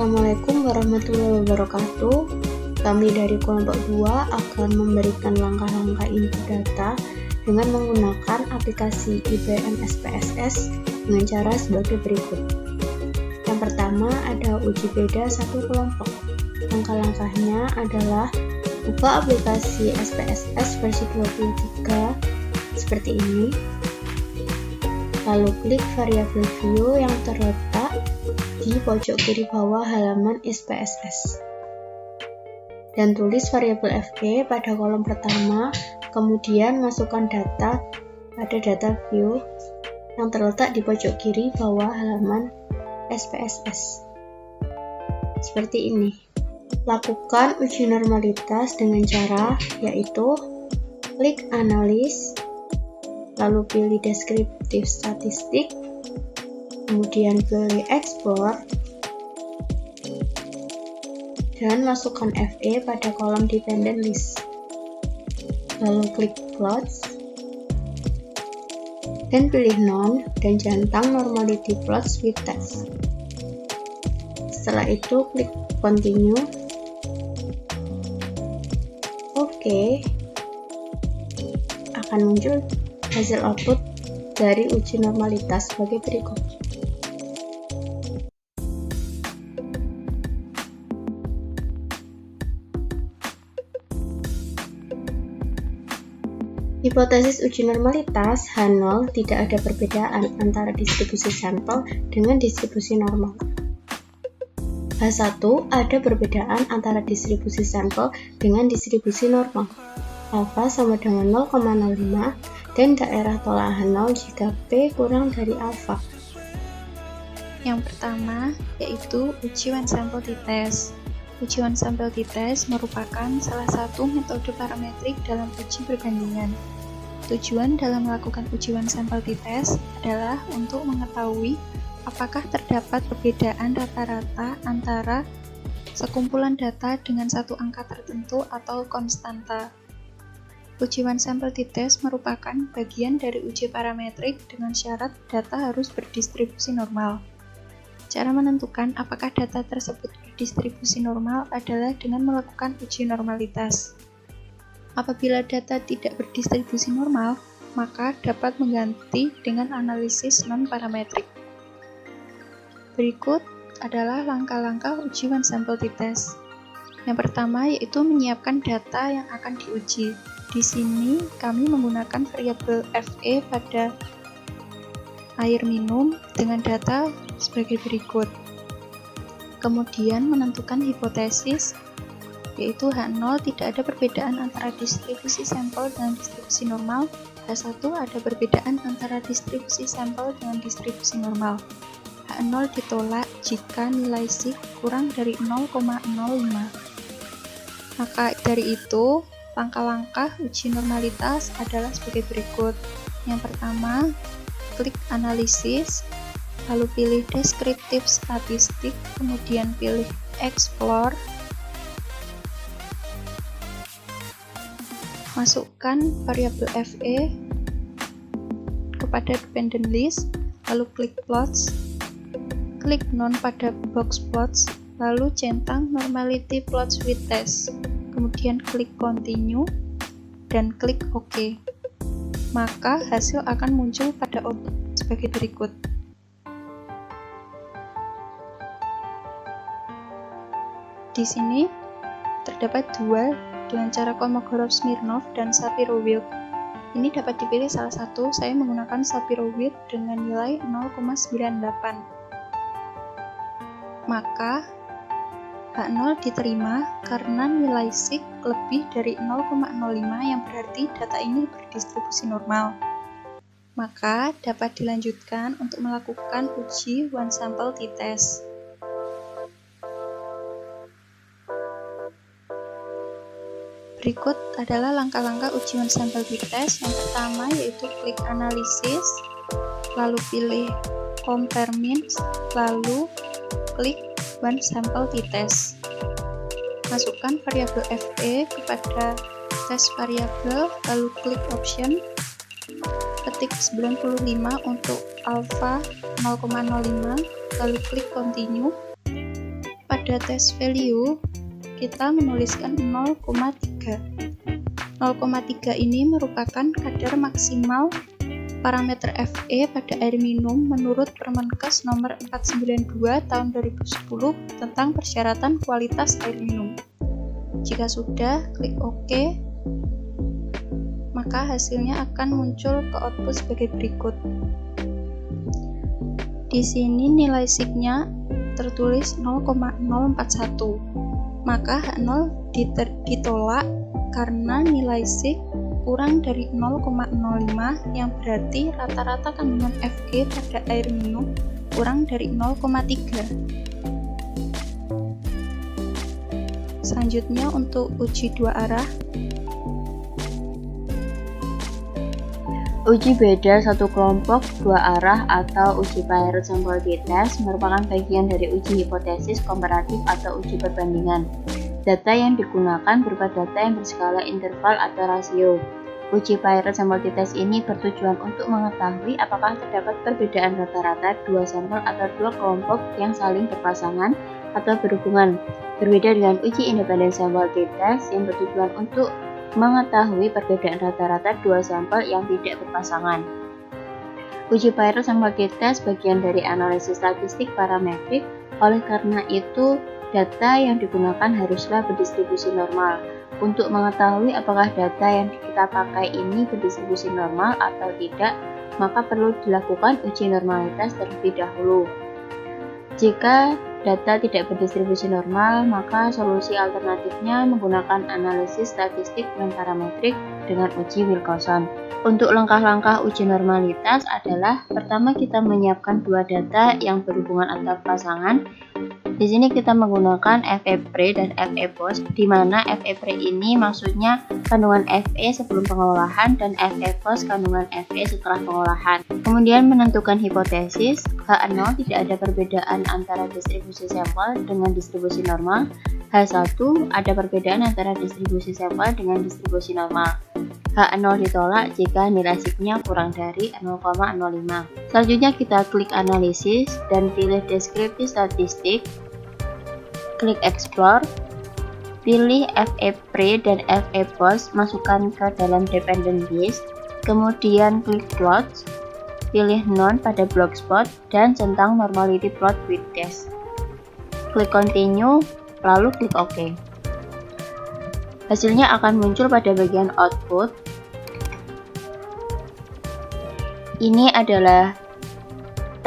Assalamualaikum warahmatullahi wabarakatuh. Kami dari kelompok 2 akan memberikan langkah-langkah input data dengan menggunakan aplikasi IBM SPSS dengan cara sebagai berikut. Yang pertama ada uji beda satu kelompok. Langkah-langkahnya adalah buka aplikasi SPSS versi 23 seperti ini. Lalu klik variabel view yang terletak di pojok kiri bawah halaman SPSS. Dan tulis variabel FE pada kolom pertama, kemudian masukkan data pada data view yang terletak di pojok kiri bawah halaman SPSS. Seperti ini. Lakukan uji normalitas dengan cara yaitu klik analis, lalu pilih deskriptif statistik, kemudian pilih explore, dan masukkan FE pada kolom dependent list. Lalu klik plots, dan pilih none dan centang normality plots with text. Setelah itu klik continue. Oke, akan muncul hasil output dari uji normalitas sebagai berikut. Hipotesis uji normalitas H0 tidak ada perbedaan antara distribusi sampel dengan distribusi normal. H1 ada perbedaan antara distribusi sampel dengan distribusi normal. Alfa sama dengan 0,05 dan daerah tolak H0 jika P kurang dari alfa. Yang pertama yaitu uji one sample t-test. Uji one sample t-test merupakan salah satu metode parametrik dalam uji perbandingan. Tujuan dalam melakukan uji one sample t-test adalah untuk mengetahui apakah terdapat perbedaan rata-rata antara sekumpulan data dengan satu angka tertentu atau konstanta. Uji one sample t-test merupakan bagian dari uji parametrik dengan syarat data harus berdistribusi normal. Cara menentukan apakah data tersebut berdistribusi normal adalah dengan melakukan uji normalitas. Apabila data tidak berdistribusi normal, maka dapat mengganti dengan analisis non-parametrik. Berikut adalah langkah-langkah uji one sample t-test. Yang pertama yaitu menyiapkan data yang akan diuji. Di sini kami menggunakan variabel FE pada air minum dengan data sebagai berikut. Kemudian menentukan hipotesis, yaitu H0 tidak ada perbedaan antara distribusi sampel dengan distribusi normal. H1 ada perbedaan antara distribusi sampel dengan distribusi normal. H0 ditolak jika nilai sigma kurang dari 0,05. Maka dari itu, langkah-langkah uji normalitas adalah sebagai berikut. Yang pertama, klik analisis, lalu pilih deskriptif statistik, kemudian pilih explore, masukkan variabel FE kepada dependent list, lalu klik plots, klik none pada box plots, lalu centang normality plots with test, kemudian klik continue, dan klik OK. Maka hasil akan muncul pada output sebagai berikut. Di sini terdapat dua dengan cara Kolmogorov-Smirnov dan Shapiro-Wilk. Ini dapat dipilih salah satu. Saya menggunakan Shapiro-Wilk dengan nilai 0,98. Maka H0 diterima karena nilai sigma lebih dari 0,05 yang berarti data ini berdistribusi normal. Maka dapat dilanjutkan untuk melakukan uji one sample t-test. Berikut adalah langkah-langkah uji one sample t-test. Yang pertama yaitu klik analisis, lalu pilih compare means, lalu klik one sample t-test. Masukkan variabel FE kepada test variabel, lalu klik option, ketik 95 untuk alpha 0,05, lalu klik continue. Pada pada test value, kita menuliskan 0,3. 0,3 ini merupakan kadar maksimal parameter Fe pada air minum menurut Permenkes nomor 492 tahun 2010 tentang persyaratan kualitas air minum. Jika sudah, klik OK, maka hasilnya akan muncul ke output sebagai berikut. Di sini nilai sig-nya tertulis 0,041, maka H0 ditolak karena nilai sig kurang dari 0,05 yang berarti rata-rata kandungan Fe pada air minum kurang dari 0,3. Selanjutnya untuk uji dua arah. Uji beda satu kelompok dua arah atau uji Piret Sample T-Test merupakan bagian dari uji hipotesis komparatif atau uji perbandingan. Data yang digunakan berupa data yang berskala interval atau rasio. Uji Piret Sample T-Test ini bertujuan untuk mengetahui apakah terdapat perbedaan rata-rata dua sampel atau dua kelompok yang saling berpasangan atau berhubungan. Berbeda dengan uji independen Sample T-Test yang bertujuan untuk mengetahui perbedaan rata-rata dua sampel yang tidak berpasangan. Uji Piret Sample T-Test bagian dari analisis statistik parametrik, oleh karena itu data yang digunakan haruslah berdistribusi normal. Untuk mengetahui apakah data yang kita pakai ini berdistribusi normal atau tidak, maka perlu dilakukan uji normalitas terlebih dahulu. Jika data tidak berdistribusi normal, maka solusi alternatifnya menggunakan analisis statistik dan parametrik dengan uji Wilcoxon. Untuk langkah-langkah uji normalitas adalah pertama kita menyiapkan dua data yang berhubungan antar pasangan. Di sini kita menggunakan Fe-Pre dan Fe-Post, di mana Fe-Pre ini maksudnya kandungan Fe sebelum pengolahan dan Fe-Post kandungan Fe setelah pengolahan. Kemudian menentukan hipotesis, H0 tidak ada perbedaan antara distribusi sampel dengan distribusi normal. H1 ada perbedaan antara distribusi sampel dengan distribusi normal. H0 ditolak jika nilai sig-nya kurang dari 0,05. Selanjutnya kita klik analisis dan pilih deskripsi statistik. Klik explore, pilih Fe-Pre dan Fe-Post, masukkan ke dalam dependent list, kemudian klik plots, pilih none pada blogspot dan centang normality plot with dash. Klik continue, lalu klik OK. Hasilnya akan muncul pada bagian output. Ini adalah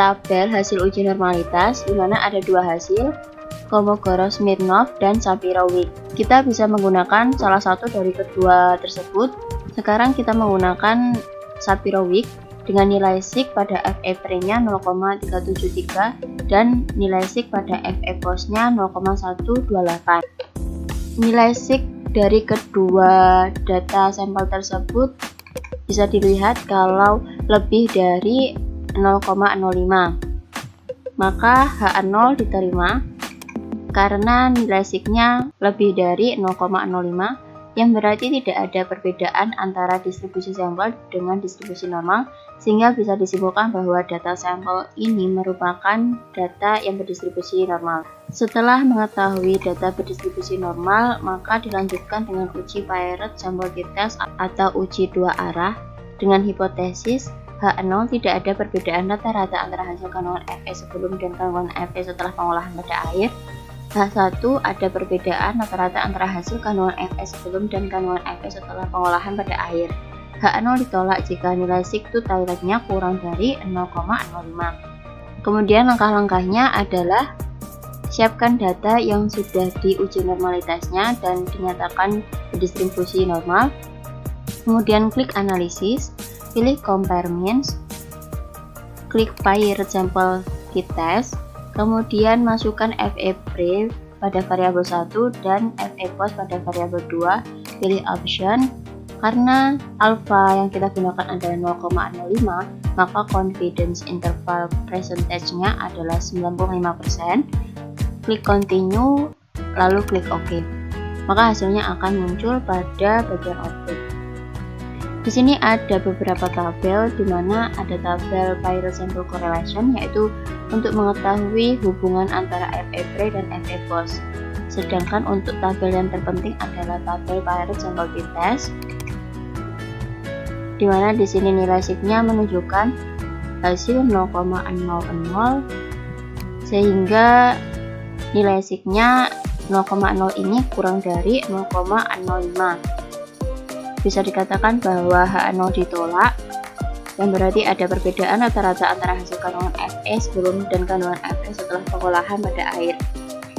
tabel hasil uji normalitas, di mana ada dua hasil, Kolmogorov-Smirnov dan Shapiro-Wilk. Kita bisa menggunakan salah satu dari kedua tersebut. Sekarang kita menggunakan Shapiro-Wilk dengan nilai sig pada Fe-Pre-nya 0,373 dan nilai sig pada Fe-Post-nya 0,128. Nilai sig dari kedua data sampel tersebut bisa dilihat kalau lebih dari 0,05, maka H0 diterima karena nilai sig-nya lebih dari 0,05, yang berarti tidak ada perbedaan antara distribusi sampel dengan distribusi normal, sehingga bisa disimpulkan bahwa data sampel ini merupakan data yang berdistribusi normal. Setelah mengetahui data berdistribusi normal, maka dilanjutkan dengan uji Piret Sample T-Test atau uji dua arah dengan hipotesis H0 tidak ada perbedaan rata-rata antara hasil kandungan Fe sebelum dan kandungan Fe setelah pengolahan pada air. H1 ada perbedaan rata-rata antara hasil kandungan Fe sebelum dan kandungan Fe setelah pengolahan pada air. H0 ditolak jika nilai sig-to Thailand-nya kurang dari 0,05. Kemudian langkah-langkahnya adalah siapkan data yang sudah diuji normalitasnya dan dinyatakan berdistribusi normal. Kemudian klik analisis, pilih compare means, klik Piret Sample T-Test, kemudian masukkan Fe-Pre pada variabel 1 dan Fe-Post pada variabel 2, pilih option. Karena alpha yang kita gunakan adalah 0,05, maka confidence interval percentage-nya adalah 95%. Klik continue, lalu klik OK. Maka hasilnya akan muncul pada bagian output. Di sini ada beberapa tabel, di mana ada tabel Poirot Sample Correlation, yaitu untuk mengetahui hubungan antara FA Pre dan FA Post. Sedangkan untuk tabel yang terpenting adalah tabel Poirot Sample T-Test, di mana di sini nilai sigma menunjukkan hasil 0,00, sehingga nilai sigma 0,0 ini kurang dari 0,05. Bisa dikatakan bahwa H0 ditolak, yang berarti ada perbedaan rata-rata antara hasil kandungan Fe sebelum dan kandungan Fe setelah pengolahan pada air,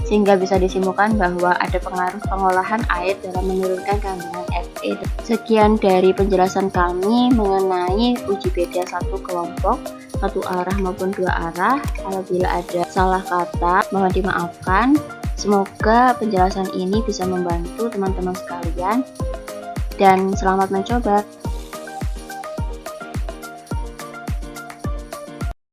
sehingga bisa disimpulkan bahwa ada pengaruh pengolahan air dalam menurunkan kandungan Fe. Sekian dari penjelasan kami mengenai uji beda satu kelompok, satu arah maupun dua arah. Apabila ada salah kata, mohon dimaafkan. Semoga penjelasan ini bisa membantu teman-teman sekalian, dan selamat mencoba.